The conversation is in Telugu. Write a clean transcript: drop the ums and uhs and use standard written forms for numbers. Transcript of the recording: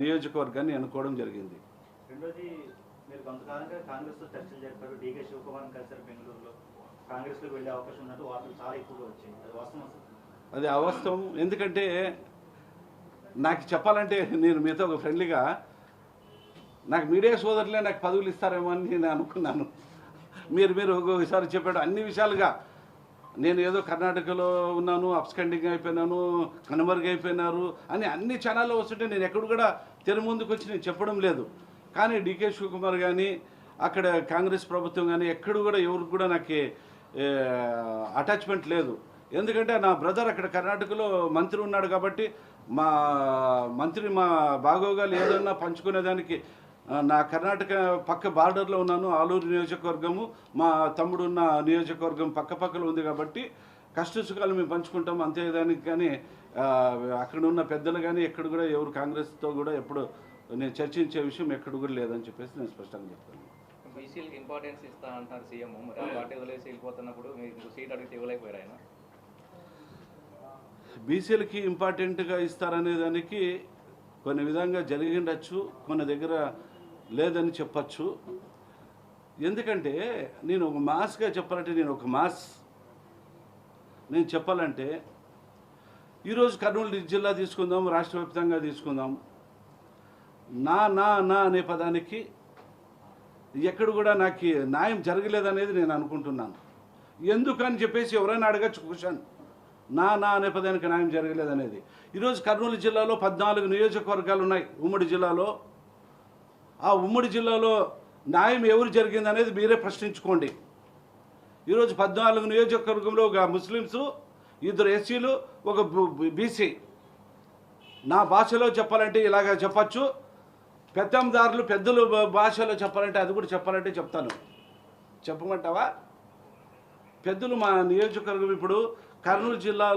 నియోజకవర్గాన్ని ఎన్నుకోవడం జరిగింది. రెండోది, మీరు కొంతకాలంగా కాంగ్రెస్తో చర్చలు జరిపారు. డీకే శివకుమార్ని కలిసారు బెంగళూరులో. కాంగ్రెస్లోకి వెళ్ళే అవకాశం ఉన్నట్టు వార్తలు చాలా ఎక్కువగా వచ్చాయి. అది వాస్తవం సార్? అది అవాస్తవం. ఎందుకంటే నాకు చెప్పాలంటే నేను మీతో ఒక ఫ్రెండ్లీగా నాకు మీడియా సోదరులే నాకు పదవులు ఇస్తారేమో అని నేను అనుకున్నాను. మీరు ఒకసారి చెప్పాడు అన్ని విషయాలుగా. నేను ఏదో కర్ణాటకలో ఉన్నాను, అప్స్కండింగ్ అయిపోయినాను, కనుమరుగైపోయినారు అని అన్ని ఛానల్లో వస్తుంటే నేను ఎక్కడ కూడా తెర ముందుకు వచ్చి నేను చెప్పడం లేదు. కానీ డీకే శివకుమార్ కానీ అక్కడ కాంగ్రెస్ ప్రభుత్వం కానీ ఎక్కడ కూడా ఎవరికి కూడా నాకు అటాచ్మెంట్ లేదు. ఎందుకంటే నా బ్రదర్ అక్కడ కర్ణాటకలో మంత్రి ఉన్నాడు కాబట్టి మా మంత్రి మా బాగోగాలు ఏదన్నా పంచుకునేదానికి నా కర్ణాటక పక్క బార్డర్లో ఉన్నాను. ఆలూరు నియోజకవర్గము మా తమ్ముడు ఉన్న నియోజకవర్గం పక్కపక్కలో ఉంది కాబట్టి కష్ట సుఖాలు మేము పంచుకుంటాం అంతేదానికి. కానీ అక్కడ ఉన్న పెద్దలు కానీ ఎక్కడ కూడా ఎవరు కాంగ్రెస్తో కూడా ఎప్పుడు నేను చర్చించే విషయం ఎక్కడ కూడా లేదని చెప్పేసి నేను స్పష్టంగా చెప్తాను. బీసీలకు ఇంపార్టెన్స్ ఇస్తా అంటారు సీఎం. మరి ఆ పార్టీ వదిలేసి వెళ్ళిపోతున్నప్పుడు మీకు సీట్ అడిగితే ఇవ్వలేకపోయారు ఆయన. బీసీలకి ఇంపార్టెంట్గా ఇస్తారనే దానికి కొన్ని విధంగా జరిగిండొచ్చు, కొన్ని దగ్గర లేదని చెప్పచ్చు. ఎందుకంటే నేను ఒక మాస్గా చెప్పాలంటే నేను చెప్పాలంటే ఈరోజు కర్నూలు జిల్లా తీసుకుందాం, రాష్ట్ర వ్యాప్తంగా తీసుకుందాం. నా నా నా అనే పదానికి ఎక్కడ కూడా నాకు న్యాయం జరగలేదనేది నేను అనుకుంటున్నాను. ఎందుకని చెప్పేసి ఎవరైనా అడగచ్చు క్వశ్చన్. నా నా అనే పదానికి న్యాయం జరగలేదనేది. ఈరోజు కర్నూలు జిల్లాలో 14 నియోజకవర్గాలు ఉన్నాయి ఉమ్మడి జిల్లాలో. ఆ ఉమ్మడి జిల్లాలో న్యాయం ఎవరు జరిగిందనేది మీరే ప్రశ్నించుకోండి. ఈరోజు 14 నియోజకవర్గంలో ఒక ముస్లిమ్స్, 2 ఎస్సీలు, ఒక బీసీ. నా భాషలో చెప్పాలంటే ఇలాగ చెప్పచ్చు. పెత్తందారులు పెద్దలు భాషలో చెప్పాలంటే అది కూడా చెప్పాలంటే చెప్తాను. చెప్పమంటావా? పెద్దలు మా నియోజకవర్గం ఇప్పుడు కర్నూలు జిల్లాలో